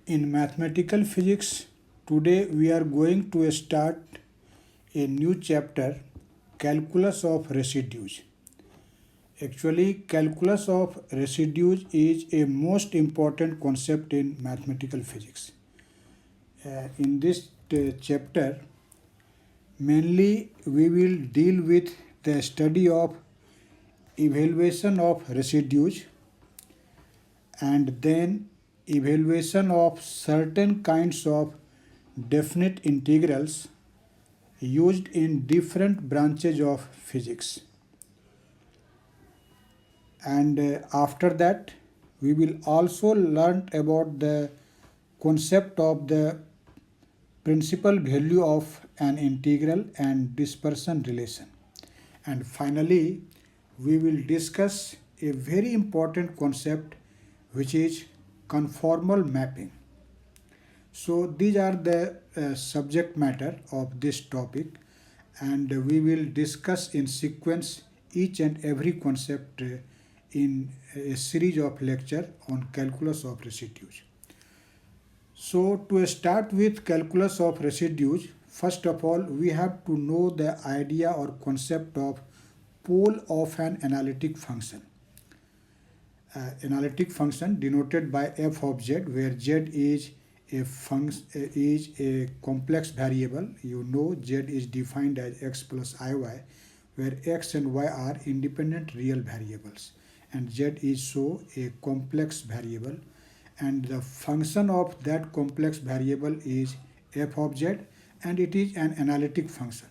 In mathematical physics, today we are going to start a new chapter, Calculus of Residues. Actually, calculus of residues is a most important concept in mathematical physics. In this chapter, mainly we will deal with the study of evaluation of residues and then evaluation of certain kinds of definite integrals used in different branches of physics. And after that, we will also learn about the concept of the principal value of an integral and dispersion relation. And finally, we will discuss a very important concept which is conformal mapping. So these are the subject matter of this topic, and we will discuss in sequence each and every concept in a series of lecture on calculus of residues. So to start with calculus of residues, first of all we have to know the idea or concept of pole of an analytic function. Analytic function denoted by f of z, where z is a complex variable. You know z is defined as x plus iy, where x and y are independent real variables, and z is so a complex variable, and the function of that complex variable is f of z, and it is an analytic function.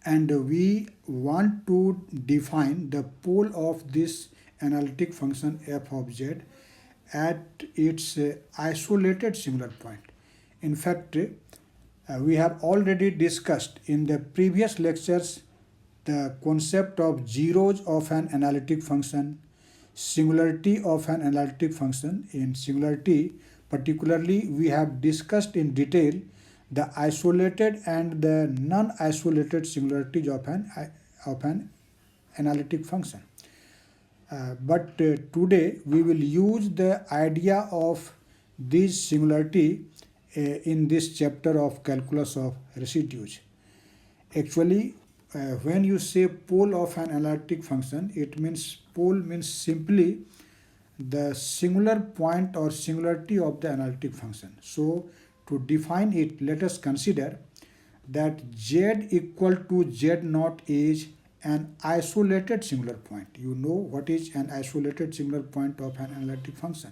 And we want to define the pole of this analytic function f of z at its isolated singular point. In fact, we have already discussed in the previous lectures the concept of zeros of an analytic function, singularity of an analytic function. In singularity, particularly, we have discussed in detail the isolated and the non-isolated singularities of an analytic function. But today we will use the idea of this singularity in this chapter of calculus of residues. Actually, when you say pole of an analytic function, it means pole means simply the singular point or singularity of the analytic function. So to define it, let us consider that z equal to z naught is an isolated singular point. You know what is an isolated singular point of an analytic function.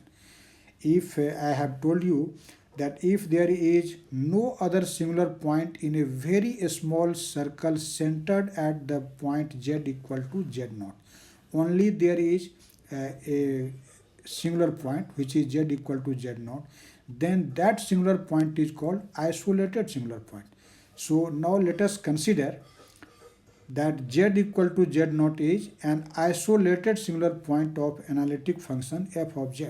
If I have told you that if there is no other singular point in a very small circle centered at the point z equal to z naught, only there is a singular point which is z equal to z naught, then that singular point is called isolated singular point. So now let us consider that z equal to z naught is an isolated singular point of analytic function f of z.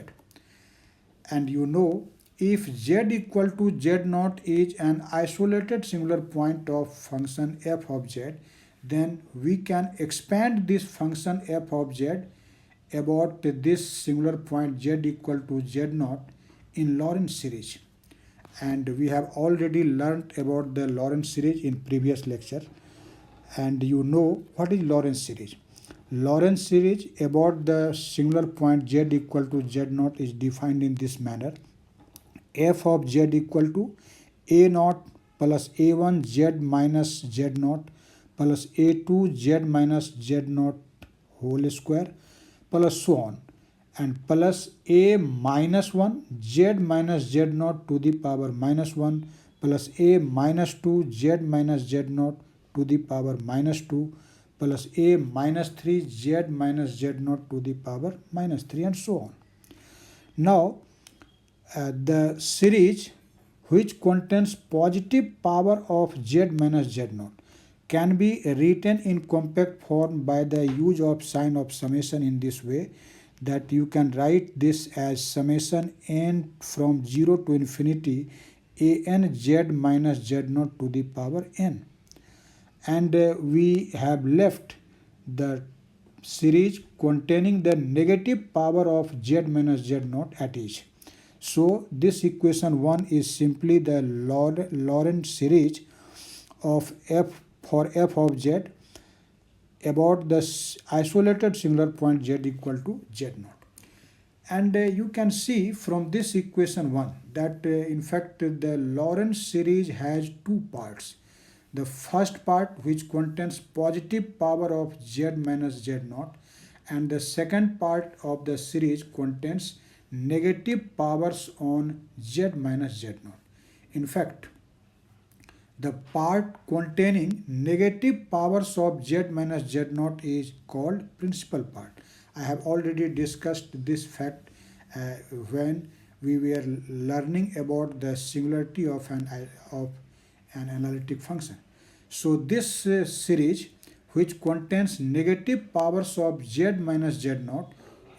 And you know, if z equal to z naught is an isolated singular point of function f of z, then we can expand this function f of z about this singular point z equal to z naught in Lorenz series. And we have already learned about the Lorenz series in previous lecture. And you know what is Lorenz series. Lorenz series about the singular point z equal to z naught is defined in this manner. F of z equal to a naught plus a1 z minus z naught plus a2 z minus z naught whole square plus so on, and plus a minus 1 z minus z naught to the power minus 1 plus a minus 2 z minus z naught to the power minus 2 plus a minus 3 z minus z naught to the power minus 3, and so on. Now, the series which contains positive power of z minus z naught can be written in compact form by the use of sign of summation in this way, that you can write this as summation n from 0 to infinity a n z minus z naught to the power n. And we have left the series containing the negative power of z minus z naught at each. So this equation 1 is simply the Lorentz series of f for f of z about the isolated singular point z equal to z naught. And you can see from this equation 1 that in fact the Lorentz series has two parts. The first part, which contains positive power of z minus z naught, and the second part of the series contains negative powers on z minus z naught. In fact, the part containing negative powers of z minus z naught is called principal part. I have already discussed this fact when we were learning about the singularity of an analytic function. So this series, which contains negative powers of z minus z naught,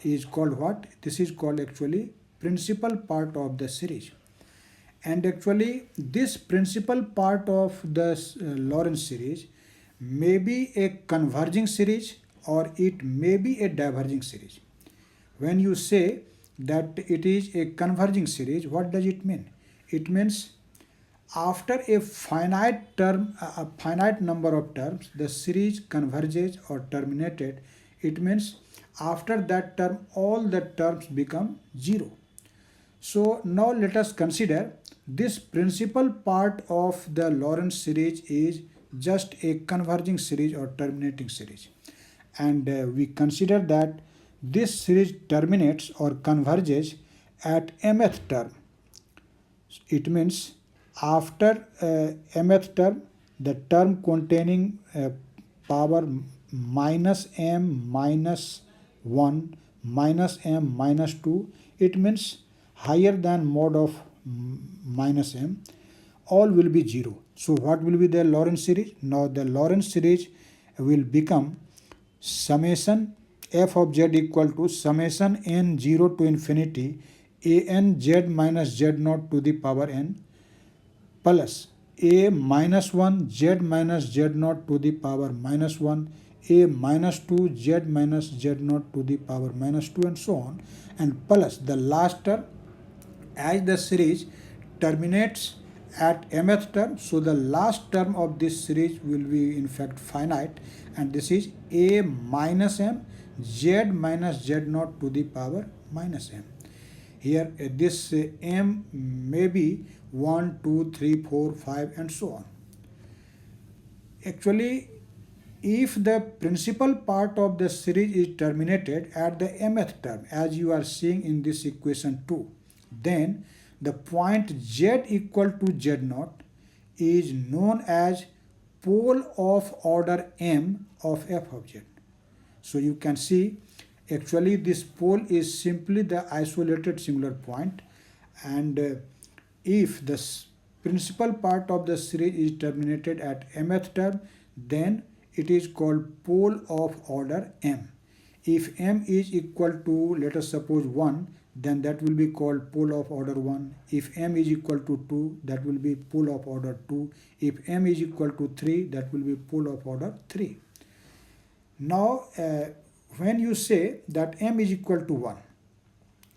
is called what? This is called actually principal part of the series. And actually this principal part of the Lorentz series may be a converging series or it may be a diverging series. When you say that it is a converging series, what does it mean? It means after a finite number of terms, the series converges or terminated. It means after that term, all the terms become zero. So now let us consider this principal part of the Lorentz series is just a converging series or terminating series. And we consider that this series terminates or converges at mth term. It means after mth term, the term containing power minus m minus 1 minus m minus 2, it means higher than mod of minus m, all will be 0. So what will be the Lorentz series? Now the Lorentz series will become summation f of z equal to summation n 0 to infinity a n z minus z naught to the power n plus a minus 1 z minus z naught to the power minus 1, a minus 2 z minus z naught to the power minus 2, and so on, and plus the last term. As the series terminates at mth term, so the last term of this series will be in fact finite, and this is a minus m z minus z naught to the power minus m. Here this m may be 1, 2, 3, 4, 5 and so on. Actually, if the principal part of the series is terminated at the mth term, as you are seeing in this equation 2, then the point z equal to z naught is known as pole of order m of f of z. So you can see actually this pole is simply the isolated singular point, and if the principal part of the series is terminated at mth term, then it is called pole of order m. If m is equal to, let us suppose 1, then that will be called pole of order 1. If m is equal to 2, that will be pole of order 2. If m is equal to 3, that will be pole of order 3. Now, when you say that m is equal to 1,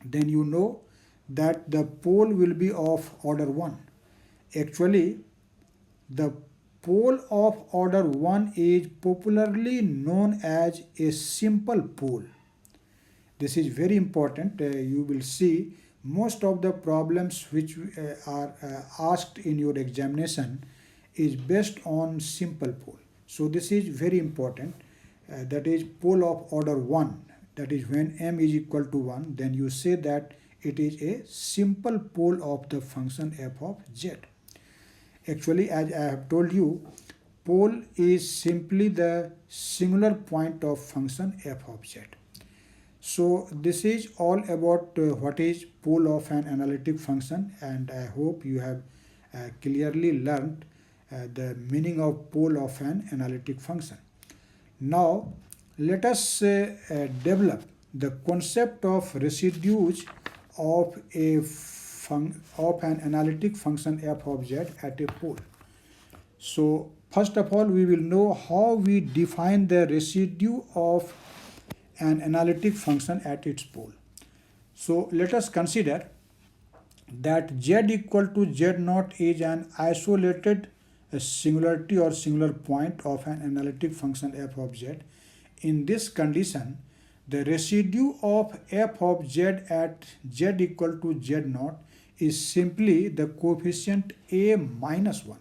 then you know that the pole will be of order 1. Actually, the pole of order 1 is popularly known as a simple pole. This is very important. You will see most of the problems which are asked in your examination is based on simple pole. So this is very important. That is pole of order 1. That is when m is equal to 1, then you say that it is a simple pole of the function f of z. Actually, as I have told you, pole is simply the singular point of function f of z. So this is all about what is pole of an analytic function, and I hope you have clearly learned the meaning of pole of an analytic function. Now let us develop the concept of residues of an analytic function f of z at a pole. So first of all, we will know how we define the residue of an analytic function at its pole. So let us consider that z equal to z naught is an isolated singularity or singular point of an analytic function f of z. In this condition, the residue of f of z at z equal to z naught is simply the coefficient a minus 1.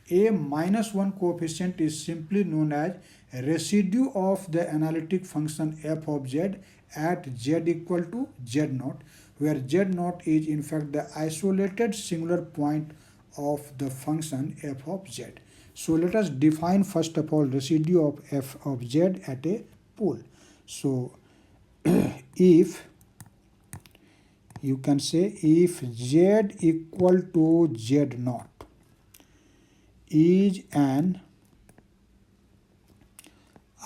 A minus 1 coefficient is simply known as residue of the analytic function f of z at z equal to z naught, where z naught is in fact the isolated singular point of the function f of z. So let us define first of all residue of f of z at a pole. So if you can say if z equal to z naught is an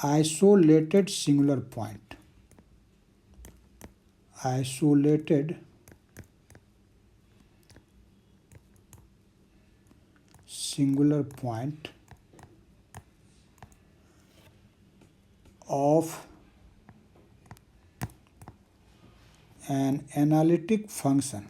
isolated singular point, isolated singular point of an analytic function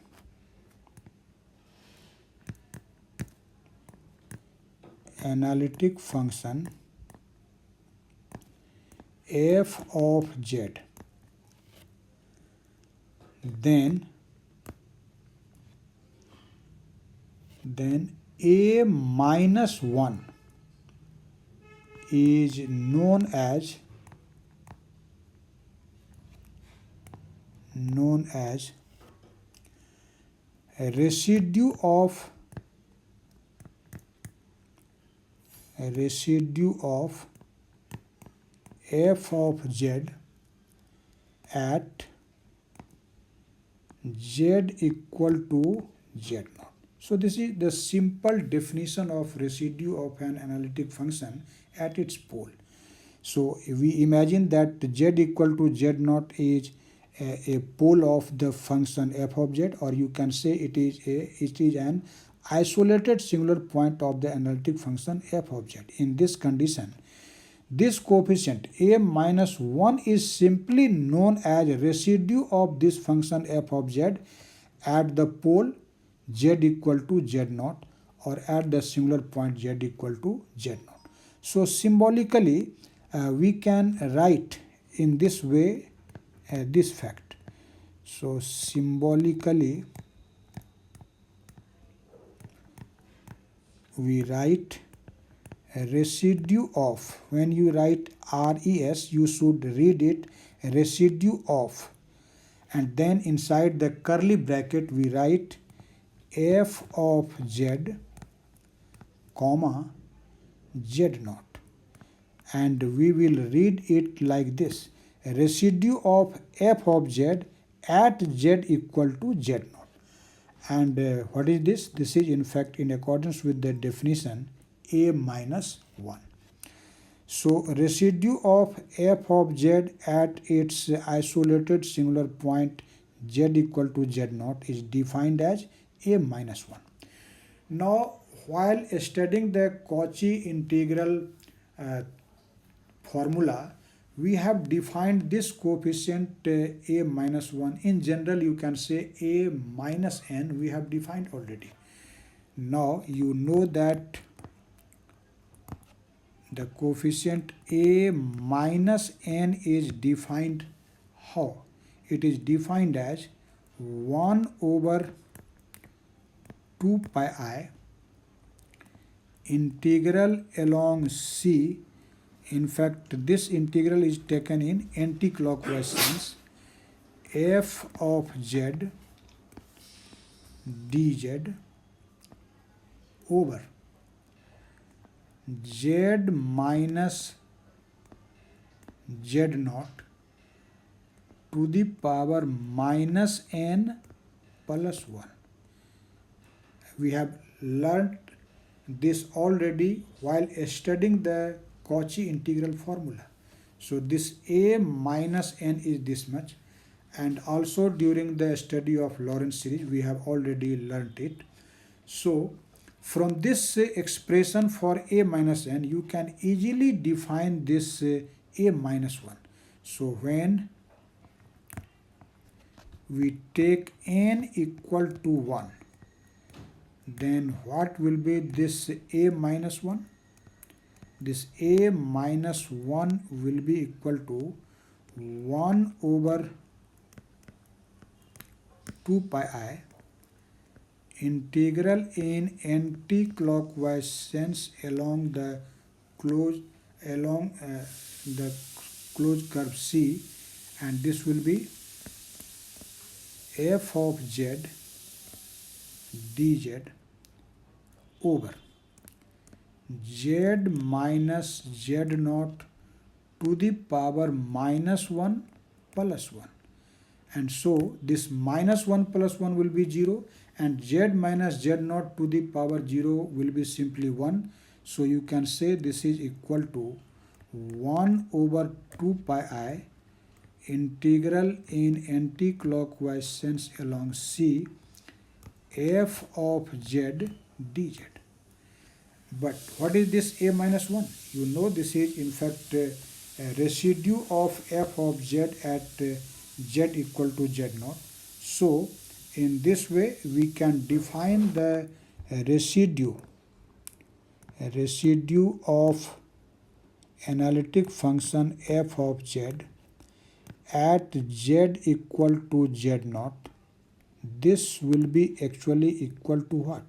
f of z, then a minus 1 is known as a residue of f of z at z equal to z naught. So this is the simple definition of residue of an analytic function at its pole. So we imagine that z equal to z naught is a pole of the function f of z, or you can say it is an isolated singular point of the analytic function f of z. In this condition, this coefficient a minus 1 is simply known as residue of this function f of z at the pole z equal to z naught, or at the singular point z equal to z naught. So symbolically we can write in this way this fact. So symbolically we write a residue of, when you write res you should read it residue of, and then inside the curly bracket we write f of z comma z naught, and we will read it like this: residue of f of z at z equal to z naught. And what is this? This is in fact in accordance with the definition a minus 1. So residue of f of z at its isolated singular point z equal to z naught is defined as a minus 1. Now while studying the Cauchy integral formula, we have defined this coefficient a minus 1. In general you can say a minus n, we have defined already. Now you know that the coefficient a minus n is defined how? It is defined as 1 over 2 pi I integral along C. In fact, this integral is taken in anti-clockwise sense. F of z dz over z minus z naught to the power minus n plus 1. We have learnt this already while studying the Cauchy integral formula. So this a minus n is this much, and also during the study of Lorenz series we have already learnt it. So from this expression for a minus n you can easily define this a minus 1. So when we take n equal to 1, then what will be this a minus 1? This a minus 1 will be equal to 1 over 2 pi I integral in anti-clockwise sense along the closed the closed curve C, and this will be f of z dz over z minus z naught to the power minus 1 plus 1. And so this minus 1 plus 1 will be 0, and z minus z naught to the power 0 will be simply 1. So you can say this is equal to 1 over 2 pi I integral in anti-clockwise sense along C f of z dz. But what is this a minus 1? You know this is in fact a residue of f of z at z equal to z naught. So in this way we can define the residue of analytic function f of z at z equal to z naught. This will be actually equal to what?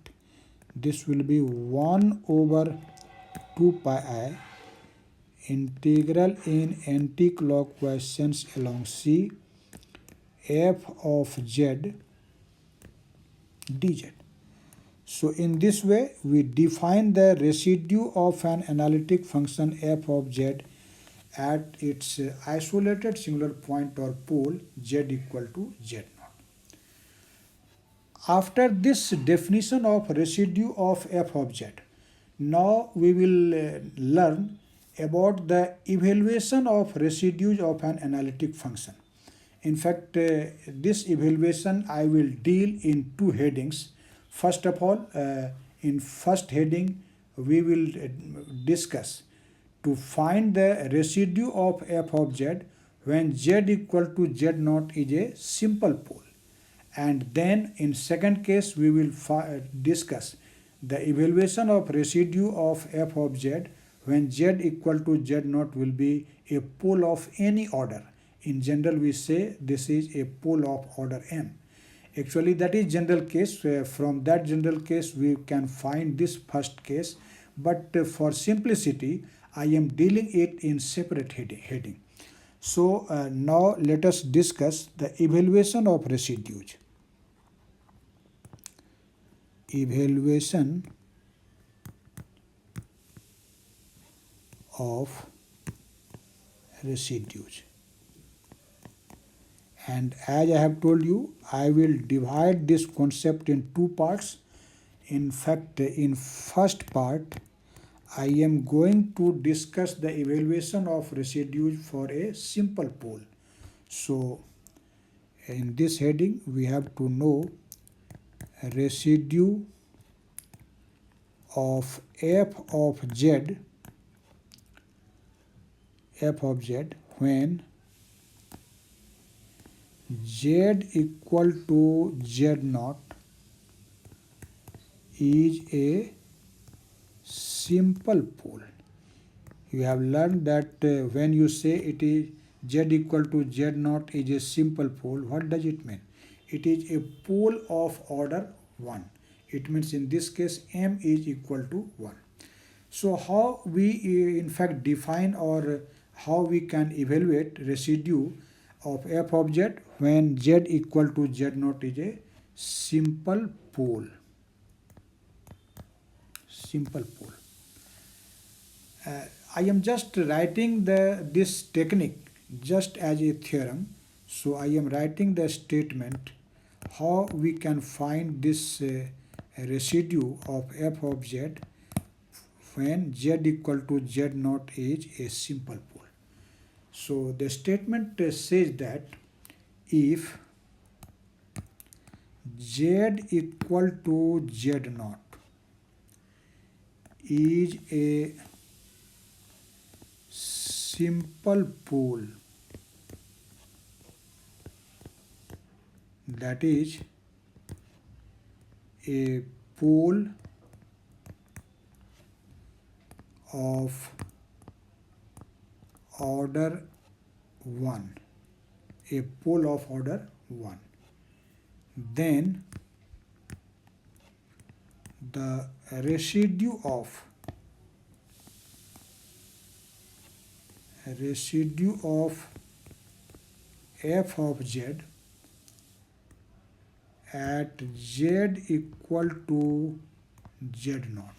This will be 1 over 2 pi I integral in anti-clockwise sense along C f of z dz. So in this way we define the residue of an analytic function f of z at its isolated singular point or pole z equal to z naught. After this definition of residue of f of z, now we will learn about the evaluation of residues of an analytic function. In fact, this evaluation I will deal in two headings. First of all, in first heading we will discuss to find the residue of f of z when z equal to z naught is a simple pole. And then in second case we will discuss the evaluation of residue of f of z when z equal to z naught will be a pole of any order. In general we say this is a pole of order m. Actually that is general case. From that general case we can find this first case, but for simplicity I am dealing it in separate heading. So now let us discuss the evaluation of residues. Evaluation of residues. And as I have told you, I will divide this concept in two parts. In fact, in first part, I am going to discuss the evaluation of residues for a simple pole. So in this heading, we have to know residue of f of z when z equal to z naught is a simple pole. You have learned that when you say it is z equal to z naught is a simple pole, what does it mean? It is a pole of order 1. It means in this case m is equal to 1. So how we in fact define or how we can evaluate residue of f of z when z equal to z naught is a simple pole. I am just writing this technique just as a theorem. So I am writing the statement how we can find this residue of f of z when z equal to z naught is a simple pole. So the statement says that if z equal to z naught is a simple pole that is a pole of order 1, a pole of order 1, then the residue of f of z at z equal to z naught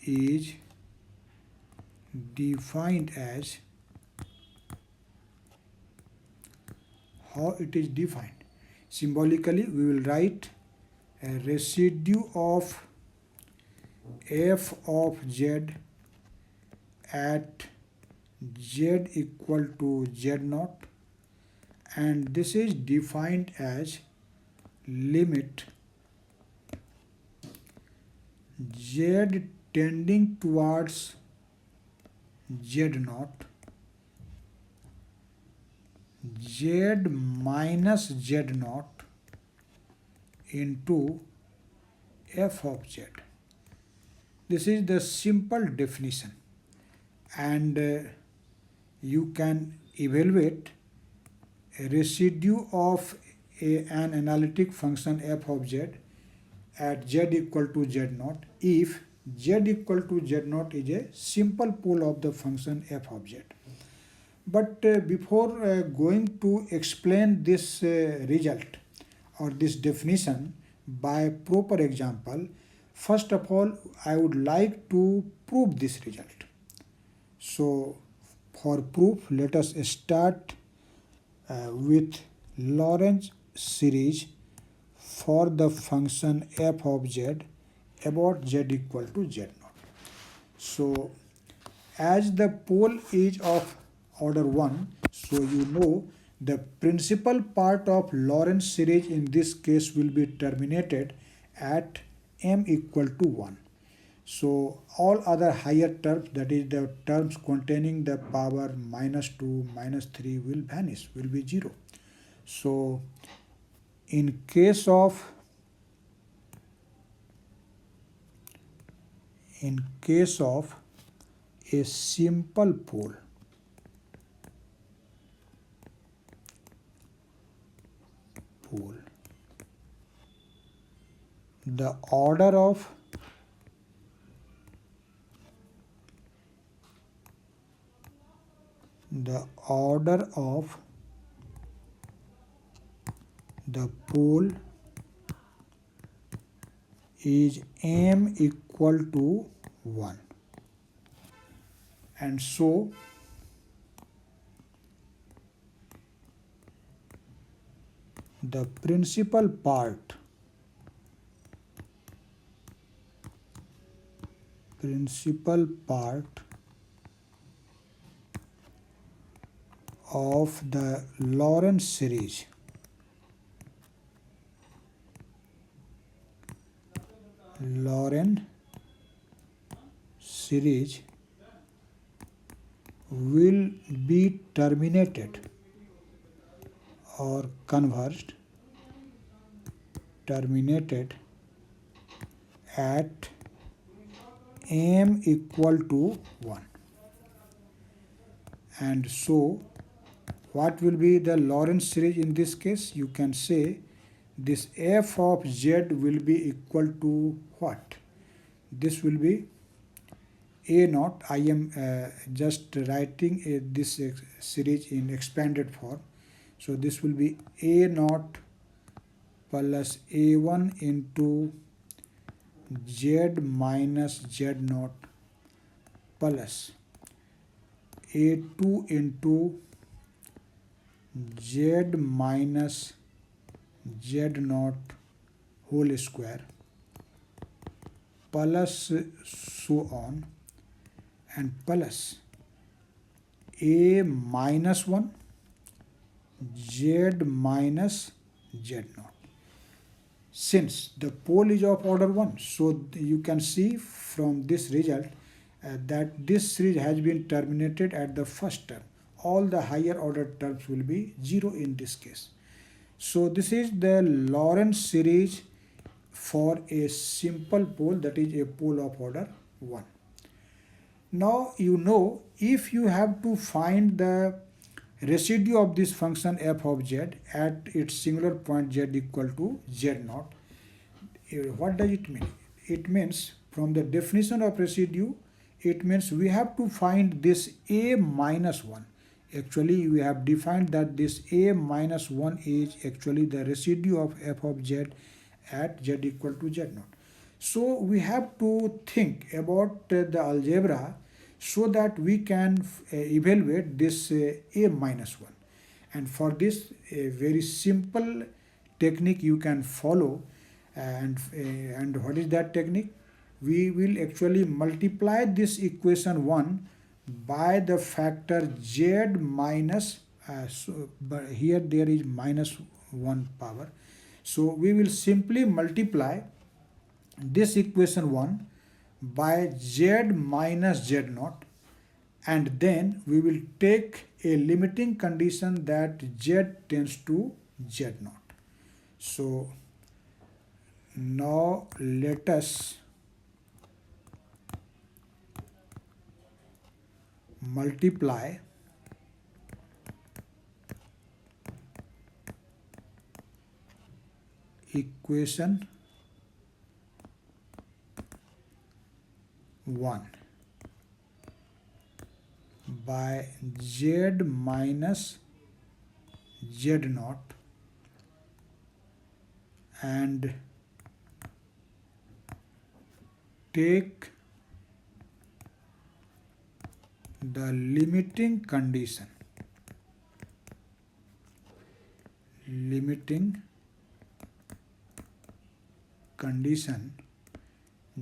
is defined as, how it is defined? Symbolically, we will write a residue of f of z at z equal to z naught, and this is defined as limit z tending towards z naught, z minus z naught into f of z. This is the simple definition, and you can evaluate a residue of an analytic function f of z at z equal to z naught if z equal to z naught is a simple pole of the function f of z. But before going to explain this result or this definition by proper example, first of all I would like to prove this result. So for proof, let us start with Lorenz series for the function f of z about z equal to z naught. So as the pole is of order 1, so you know the principal part of Lorenz series in this case will be terminated at m equal to 1. So all other higher terms, that is the terms containing the power minus 2, minus 3 will vanish, will be 0. So in case of a simple pole, the order of the pole is m equal to 1, and so the principal part of the Lorenz series will be terminated or converged at m equal to 1. And so what will be the Lorenz series in this case? You can say this f of z will be equal to what? This will be a naught. I am just writing this series in expanded form. So this will be a naught plus a1 into z minus z naught plus a2 into z minus z naught whole square plus so on, and plus a minus 1 z minus z naught. Since the pole is of order 1, so you can see from this result that this series has been terminated at the first term. All the higher order terms will be 0 in this case. So this is the Lorenz series for a simple pole, that is a pole of order 1. Now you know, if you have to find the residue of this function f of z at its singular point z equal to z naught, what does it mean? It means, from the definition of residue, it means we have to find this a minus 1. Actually, we have defined that this a minus 1 is actually the residue of f of z at z equal to z naught. So we have to think about the algebra so that we can evaluate this a minus 1. And for this, a very simple technique you can follow. And what is that technique? We will actually multiply this equation 1 by the factor z minus, but here there is minus 1 power. So we will simply multiply this equation 1 by z minus z naught, and then we will take a limiting condition that z tends to z naught. So now let us multiply equation 1 by z minus z naught and take the limiting condition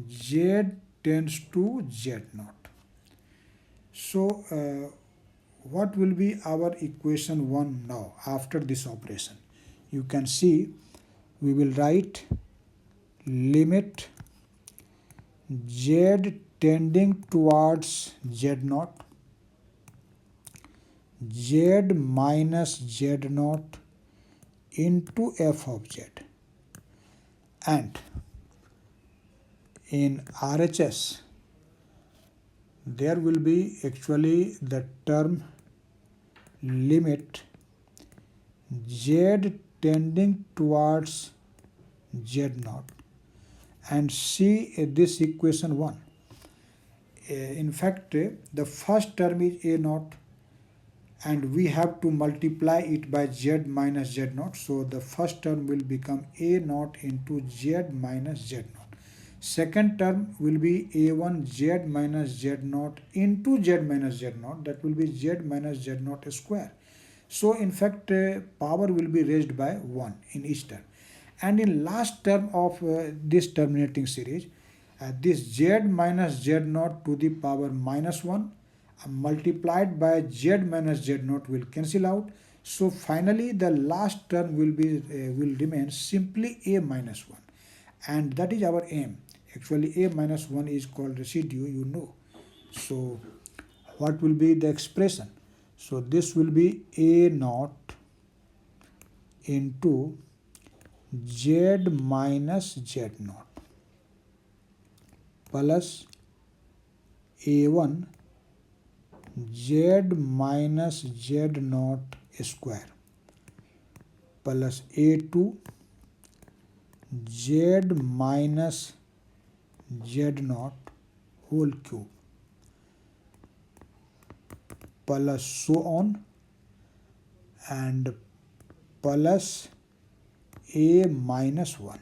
z tends to z naught. So what will be our equation 1 now after this operation? You can see we will write limit z tending towards z naught, z minus z naught into f of z, and in RHS there will be actually the term limit z tending towards z naught, and see this equation 1. In fact, the first term is a naught, and we have to multiply it by z minus z naught. So the first term will become a naught into z minus z naught. Second term will be a1 z minus z naught into z minus z naught. That will be z minus z naught square. So in fact, power will be raised by 1 in each term. And in last term of this terminating series, this z minus z naught to the power minus 1 multiplied by z minus z naught will cancel out. So finally the last term will remain simply a minus 1, and that is our aim. Actually a minus 1 is called residue, you know. So what will be the expression? So this will be a naught into z minus z naught plus a1 z minus z naught square plus a2 z minus z naught whole cube plus so on, and plus a minus 1.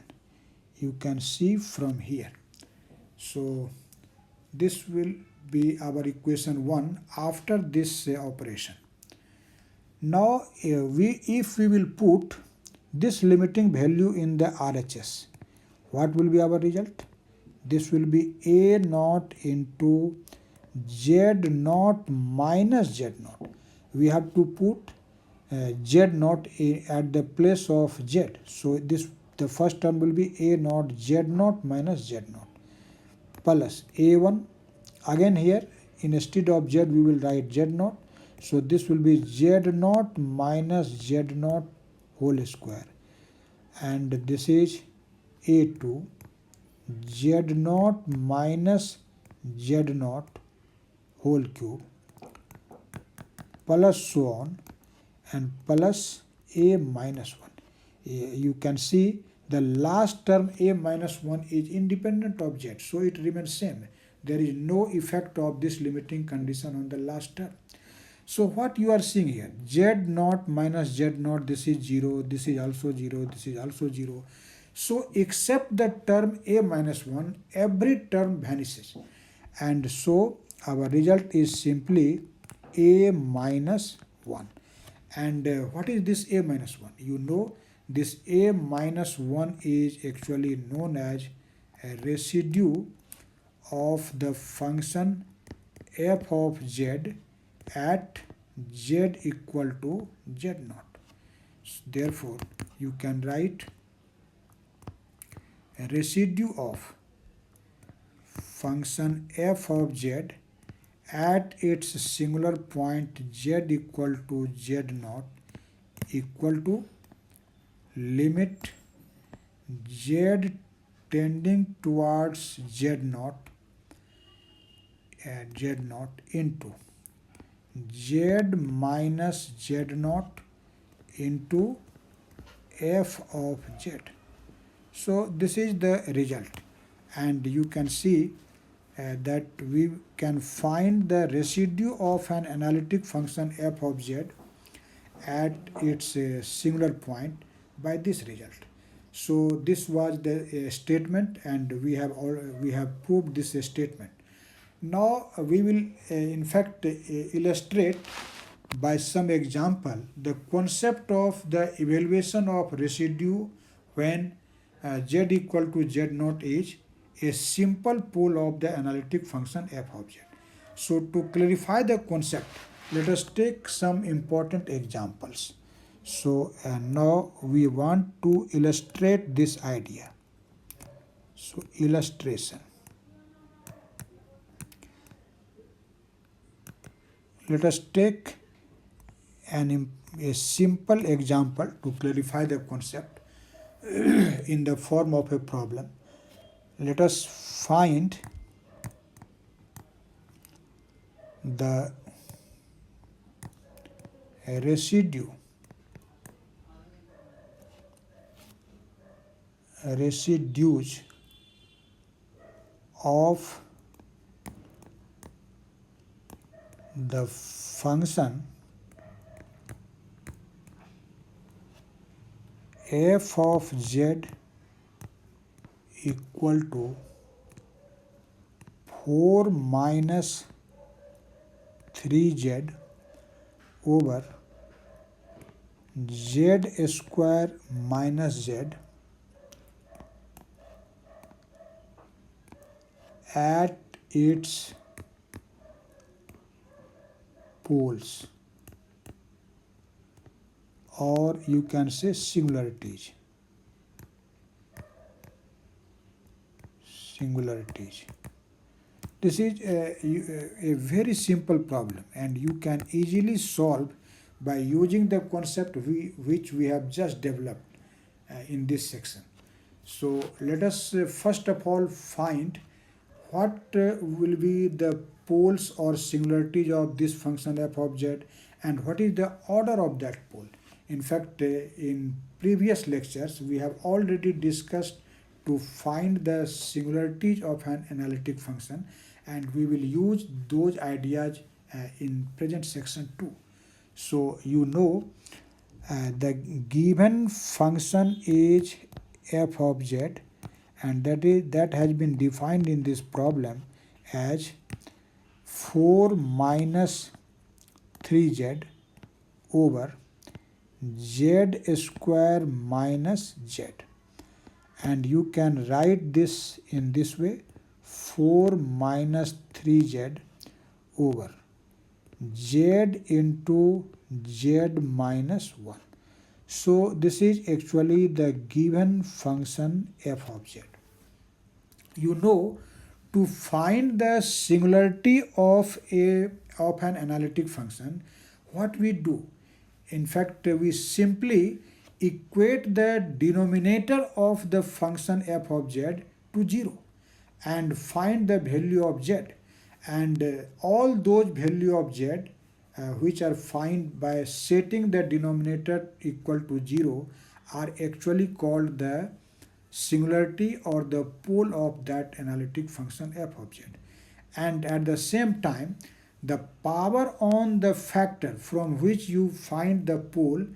You can see from here. So this will be our equation 1 after this operation. Now if we will put this limiting value in the RHS, what will be our result? This will be a naught into z naught minus z naught. We have to put z naught at the place of z. So the first term will be a naught z naught minus z naught plus a1. Again here, instead of z we will write z naught. So this will be z naught minus z naught whole square, and this is a2 z0 minus z0 whole cube plus so on and plus a minus 1. You can see the last term a minus 1 is independent of z, so it remains same. There is no effect of this limiting condition on the last term. So what you are seeing here, z0 minus z0, this is 0, this is also 0, this is also 0. So except the term a minus 1, every term vanishes. And so our result is simply a minus 1. And what is this a minus 1? You know, this a minus 1 is actually known as a residue of the function f of z at z equal to z0. Therefore, you can write a residue of function f of z at its singular point z equal to z0 equal to limit z tending towards z0 into z minus z0 into f of z. So this is the result, and you can see that we can find the residue of an analytic function f of z at its singular point by this result. So this was the statement, and we have proved this statement. Now we will in fact illustrate by some example the concept of the evaluation of residue when z equal to z0 is a simple pole of the analytic function f of z. So to clarify the concept, let us take some important examples. So now we want to illustrate this idea. So illustration. Let us take a simple example to clarify the concept in the form of a problem. Let us find the residues of the function f of z equal to 4 minus 3z over z square minus z at its poles, or you can say singularities. This is a very simple problem, and you can easily solve by using the concept which we have just developed in this section. So let us first of all find what will be the poles or singularities of this function f of z, and what is the order of that pole. In fact, in previous lectures we have already discussed to find the singularities of an analytic function, and we will use those ideas in present section too. So you know the given function is f of z, and that has been defined in this problem as 4 minus 3z over z square minus z, and you can write this in this way: 4 minus 3z over z into z minus 1. So this is actually the given function f of z. You know, to find the singularity of an analytic function, what we do? In fact, we simply equate the denominator of the function f of z to 0 and find the value of z, and all those value of z which are found by setting the denominator equal to 0 are actually called the singularity or the pole of that analytic function f of z. And at the same time, the power on the factor from which you find the pole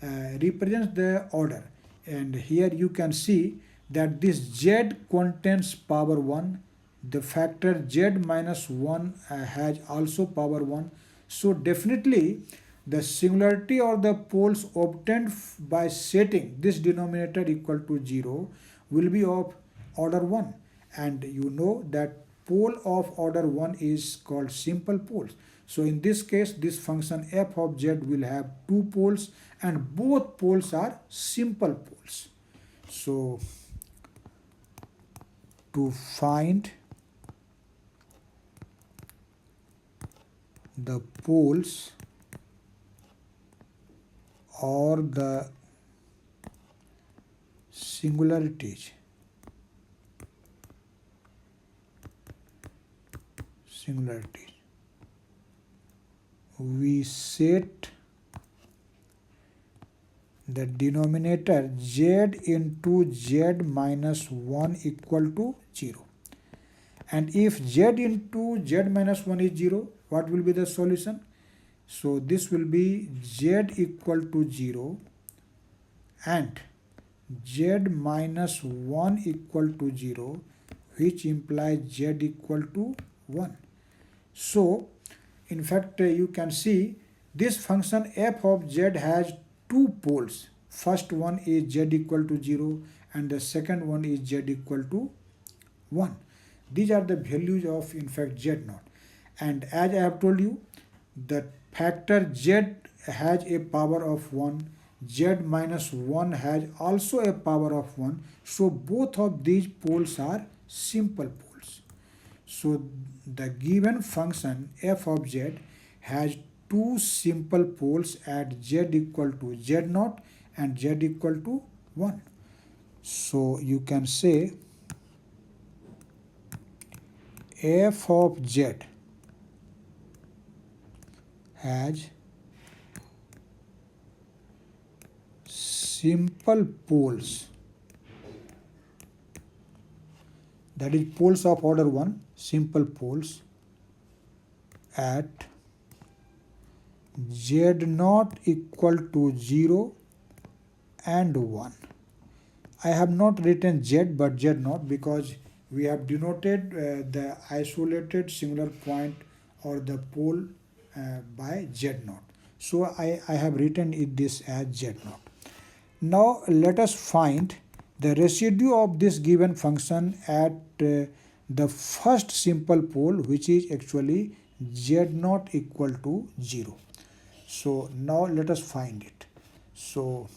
represents the order. And here you can see that this z contains power 1, the factor z minus 1 has also power 1. So definitely the singularity or the poles obtained by setting this denominator equal to 0 will be of order 1, and you know that pole of order 1 is called simple poles. So in this case, this function f of z will have two poles and both poles are simple poles. So to find the poles or the singularities, we set the denominator z into z minus 1 equal to 0. And if z into z minus 1 is 0, what will be the solution? So this will be z equal to 0 and z minus 1 equal to 0, which implies z equal to 1. So in fact you can see this function f of z has two poles. First one is z equal to 0 and the second one is z equal to 1. These are the values of in fact z naught. And as I have told you, the factor z has a power of 1, z minus 1 has also a power of 1. So both of these poles are simple poles. So the given function f of z has two simple poles at z equal to z naught and z equal to 1. So you can say f of z has simple poles, that is poles of order 1, simple poles at z naught equal to 0 and 1. I have not written z but z naught because we have denoted the isolated singular point or the pole by z naught. So I have written this as z naught. Now let us find the residue of this given function at the first simple pole, which is actually z naught equal to 0. So now let us find it. So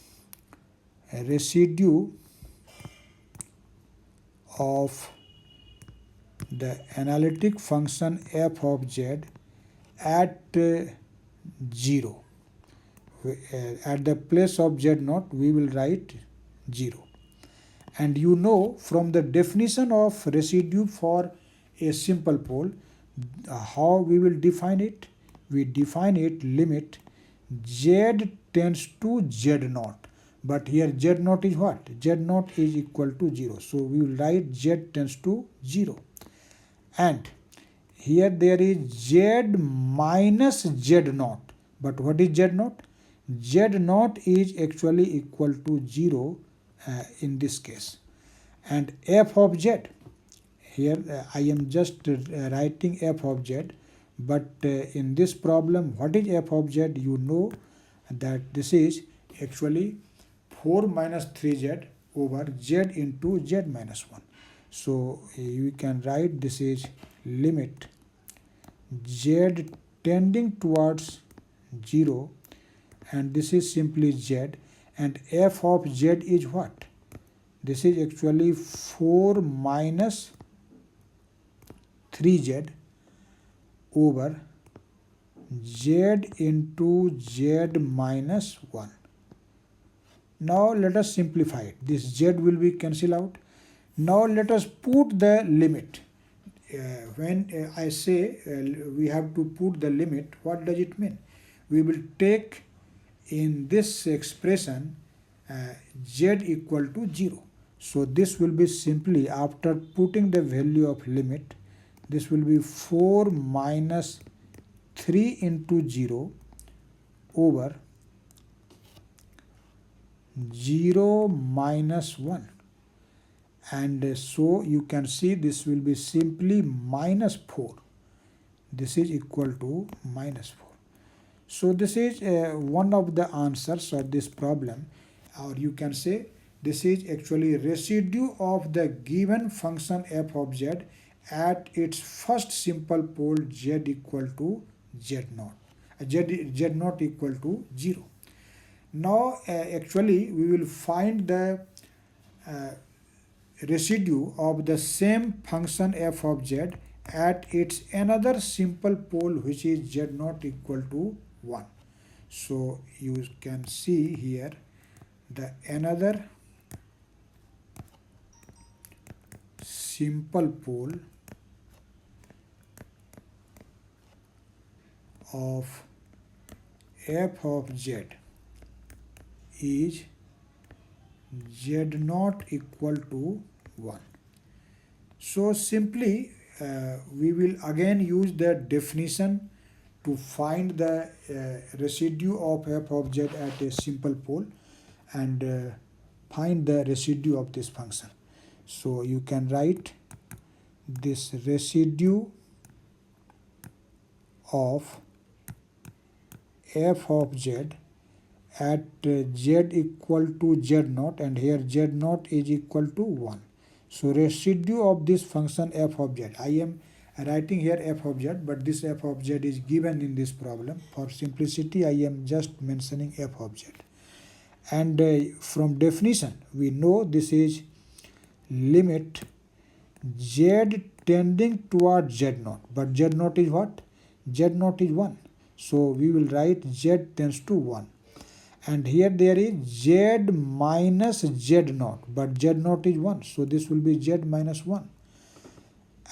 a residue of the analytic function f of z at 0. At the place of z naught we will write 0. And you know from the definition of residue for a simple pole how we will define it. We define it limit z tends to z naught, but here z naught is what? Z naught is equal to 0. So we will write z tends to 0. And here there is z minus z naught. But what is z naught? Z naught is actually equal to 0 in this case. And f of z, here I am just writing f of z, but in this problem what is f of z? You know that this is actually 4 minus 3z over z into z minus 1. So you can write this is limit z tending towards 0, and this is simply z, and f of z is what? This is actually 4 minus 3z over z into z minus 1. Now let us simplify it. This z will be cancelled out. Now let us put the limit. When I say we have to put the limit, what does it mean? We will take in this expression z equal to 0. So this will be simply, after putting the value of limit, this will be 4 minus 3 into 0 over 0 minus 1. And so you can see this will be simply minus 4. This is equal to minus 4. So this is one of the answers of this problem, or you can say this is actually residue of the given function f of z at its first simple pole z equal to z naught, z naught equal to 0. Now actually we will find the residue of the same function f of z at its another simple pole, which is z naught equal to 1. So you can see here the another simple pole of f of z is z naught equal to 1. So simply we will again use the definition to find the residue of f of z at a simple pole and find the residue of this function. So you can write this residue of f of z at z equal to z naught, and here z naught is equal to 1. So residue of this function f of z, I am writing here f of z, but this f of z is given in this problem. For simplicity, I am just mentioning f of z. And from definition, we know this is limit z tending towards z naught. But z naught is what? Z naught is 1. So we will write z tends to 1. And here there is z minus z naught, but z naught is 1. So this will be z minus 1.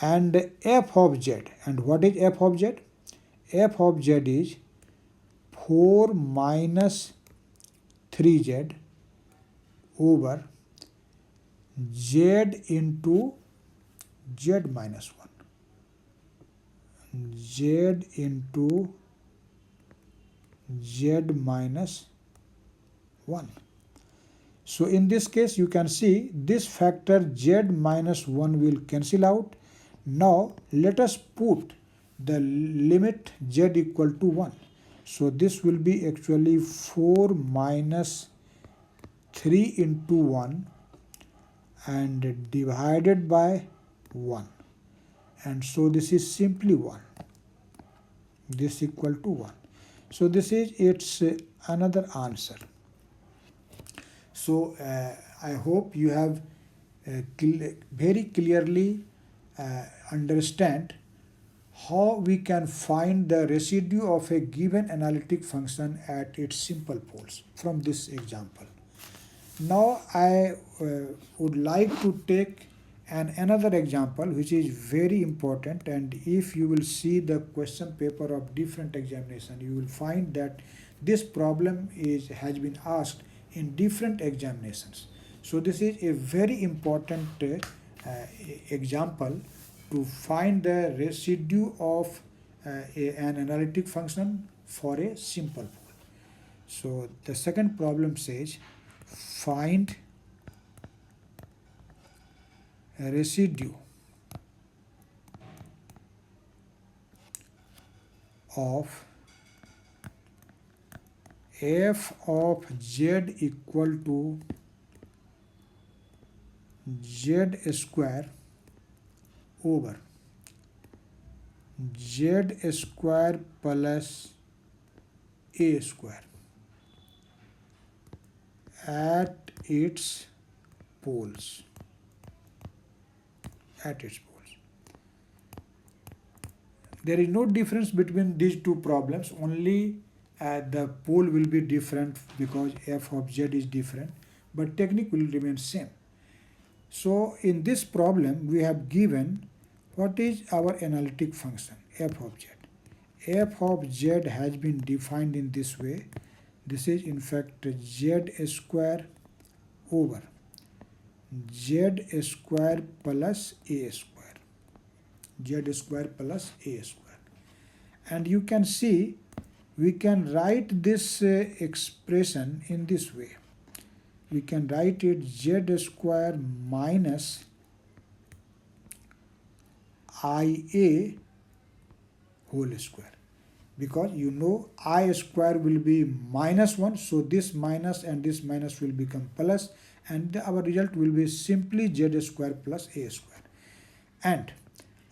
And f of z, and what is f of z? F of z is 4 minus 3z over z into z minus 1. Z into z minus 1. So in this case you can see this factor z minus 1 will cancel out. Now let us put the limit z equal to 1. So this will be actually 4 minus 3 into 1 and divided by 1. And so this is simply 1. This equal to 1. So this is its another answer. So I hope you have very clearly understand how we can find the residue of a given analytic function at its simple poles from this example. Now I would like to take another example which is very important, and if you will see the question paper of different examination, you will find that this problem has been asked in different examinations. So this is a very important example to find the residue of an analytic function for a simple pole. So the second problem says find a residue of f of z equal to z square over z square plus a square at its poles. There is no difference between these two problems, only the pole will be different because f of z is different, but technique will remain same. So in this problem we have given what is our analytic function f of z. F of z has been defined in this way. This is in fact z square over z square plus a square. Z square plus a square. And you can see we can write this expression in this way. We can write it z square minus ia whole square, because you know I square will be minus 1, so this minus and this minus will become plus, and our result will be simply z square plus a square. And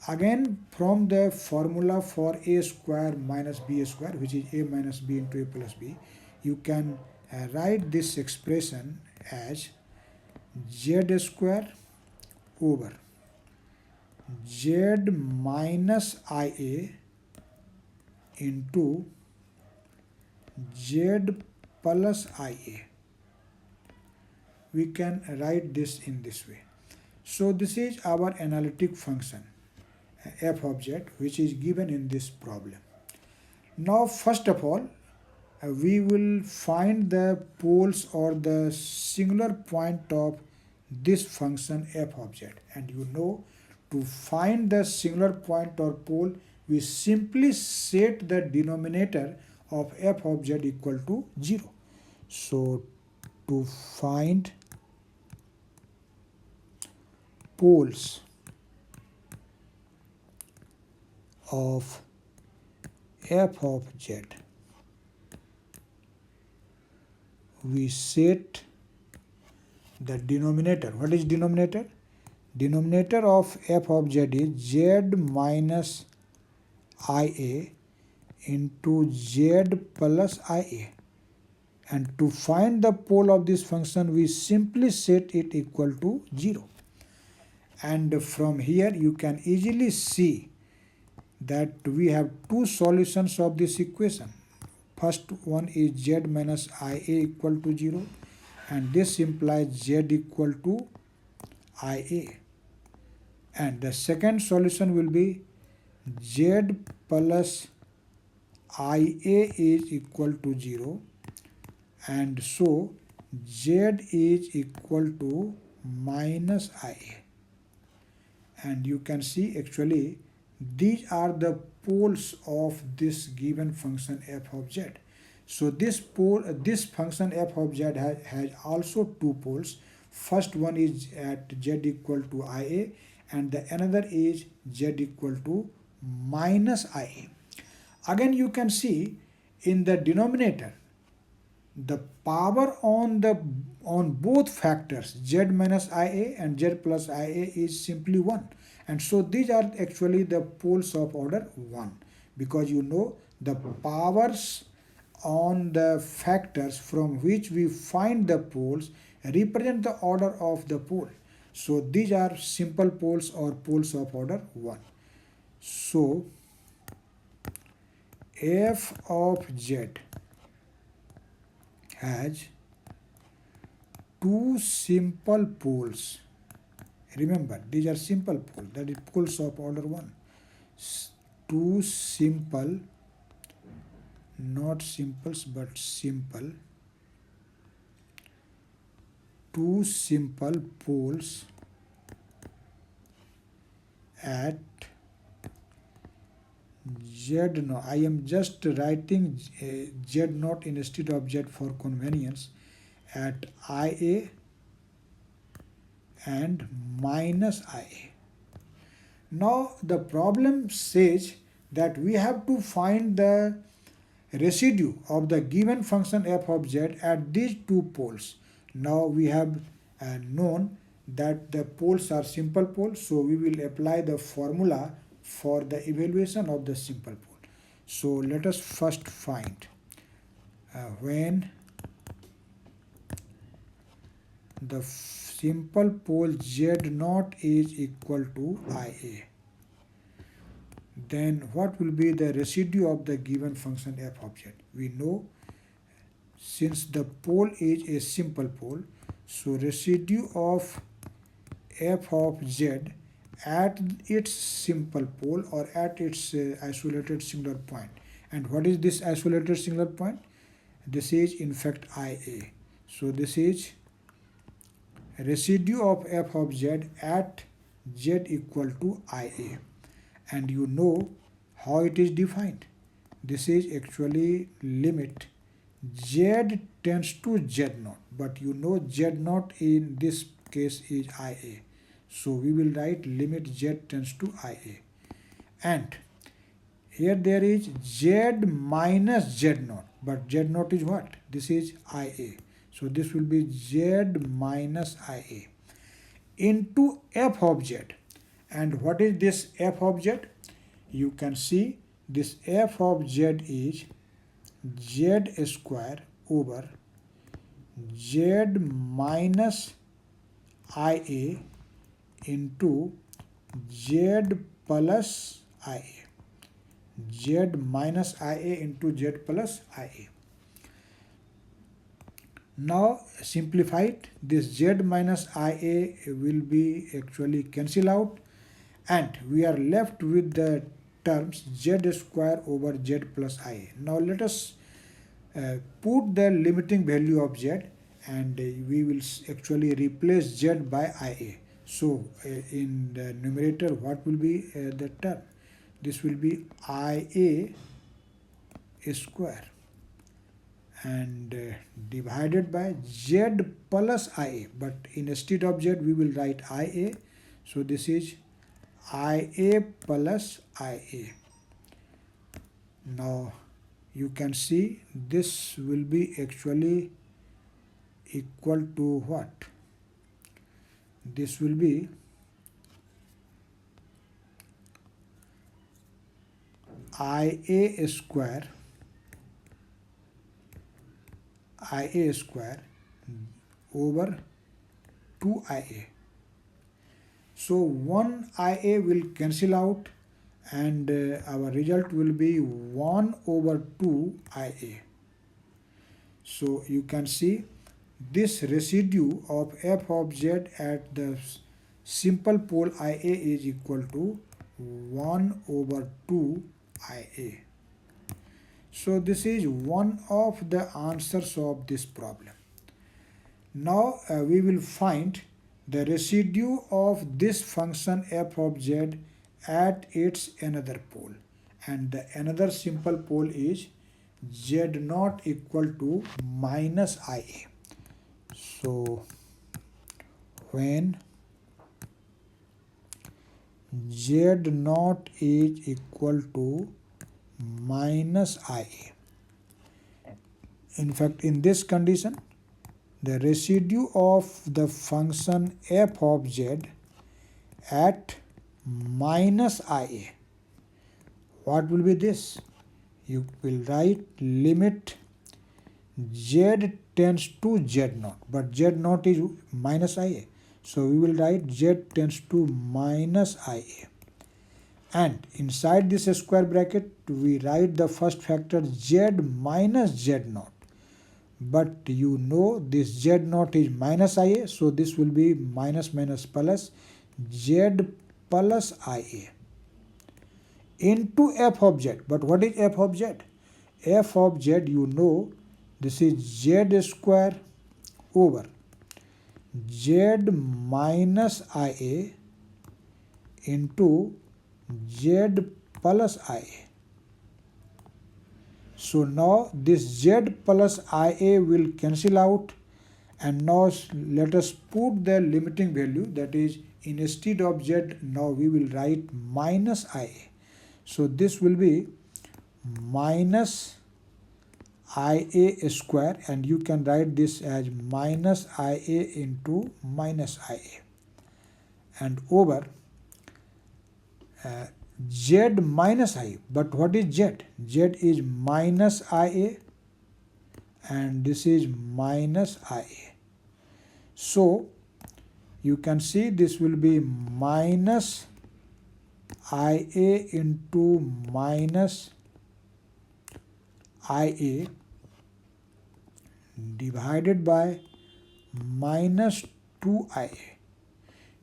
again from the formula for a square minus b square, which is a minus b into a plus b, you can write this expression as z square over z minus ia into z plus ia. We can write this in this way. So this is our analytic function f of z, which is given in this problem. Now first of all we will find the poles or the singular point of this function f of z, and you know to find the singular point or pole we simply set the denominator of f of z equal to 0. So to find poles of f of z, we set the denominator. What is denominator? Denominator of f of z is z minus ia into z plus ia. And to find the pole of this function, we simply set it equal to 0. And from here you can easily see that we have two solutions of this equation. First one is z minus ia equal to 0, and this implies z equal to ia. And the second solution will be z plus ia is equal to 0, and so z is equal to minus ia. And you can see actually these are the poles of this given function f of z. So this function f of z has also two poles. First one is at z equal to ia, and the another is z equal to minus ia. Again you can see in the denominator the power on both factors z minus ia and z plus ia is simply 1, and so these are actually the poles of order 1, because you know the powers on the factors from which we find the poles represent the order of the pole. So these are simple poles or poles of order 1. So f of z has two simple poles. Remember, these are simple poles, that is poles of order 1. Two simple, not simples but simple, two simple poles at z naught. I am just writing z naught instead of z for convenience, at ia and minus ia. Now the problem says that we have to find the residue of the given function f of z at these two poles. Now we have known that the poles are simple poles, so we will apply the formula for the evaluation of the simple pole. So let us first find when the simple pole z naught is equal to ia. then what will be the residue of the given function f of z? We know since the pole is a simple pole, so residue of f of z at its simple pole or at its isolated singular point. And what is this isolated singular point? This is in fact IA. So this is residue of f of z at z equal to IA. And you know how it is defined. This is actually limit z tends to z naught, but you know z naught in this case is IA. So we will write limit z tends to IA. And here there is z minus z naught, but z naught is what? This is IA. So this will be z minus IA into f of z. And what is this f of z? You can see this f of z is z square over z minus IA into z plus IA. Z minus IA into z plus IA. Now simplify it. This z minus IA will be actually cancel out, and we are left with the terms z square over z plus IA. Now let us put the limiting value of z, and we will actually replace z by IA. So in the numerator, what will be the term? This will be IA square and divided by z plus IA, but instead of z we will write IA. So this is IA plus IA. Now you can see this will be actually equal to what? This will be IA square over 2IA. So one IA will cancel out, and our result will be 1 over 2 IA. So you can see this residue of f of z at the simple pole IA is equal to 1 over 2 IA. So this is one of the answers of this problem. Now we will find the residue of this function f of z at its another pole, and the another simple pole is z naught equal to minus IA. So when z naught is equal to minus IA, in fact in this condition the residue of the function f of z at minus IA, what will be this? You will write limit z tends to z naught, but z naught is minus IA. So we will write z tends to minus IA. And inside this square bracket we write the first factor z minus z naught. But you know this z naught is minus IA, so this will be minus minus plus z plus IA into f of z. But what is f of z? F of z, you know, this is z square over z minus IA into z plus IA. So now this z plus IA will cancel out, and now let us put the limiting value, that is instead of z now we will write minus IA. So this will be minus IA square, and you can write this as minus IA into minus IA, and over z minus IA. But what is z? Z is minus IA, and this is minus IA. So you can see this will be minus IA into minus IA divided by minus 2IA.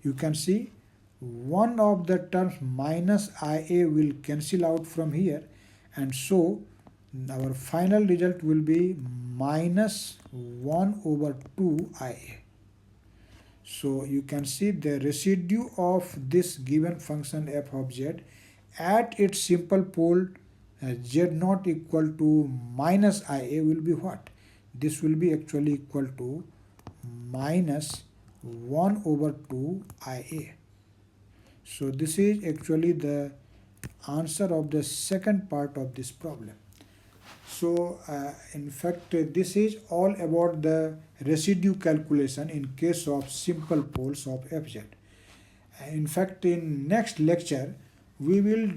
You can see one of the terms minus IA will cancel out from here, and so our final result will be minus 1 over 2IA. So you can see the residue of this given function f of z at its simple pole z naught equal to minus IA will be what? This will be actually equal to minus 1 over 2 IA. So this is actually the answer of the second part of this problem. So in fact this is all about the residue calculation in case of simple poles of Fz. In fact in next lecture we will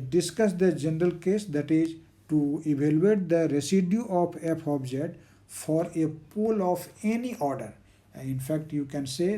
discuss the general case, that is to evaluate the residue of f of z for a pole of any order. In fact you can say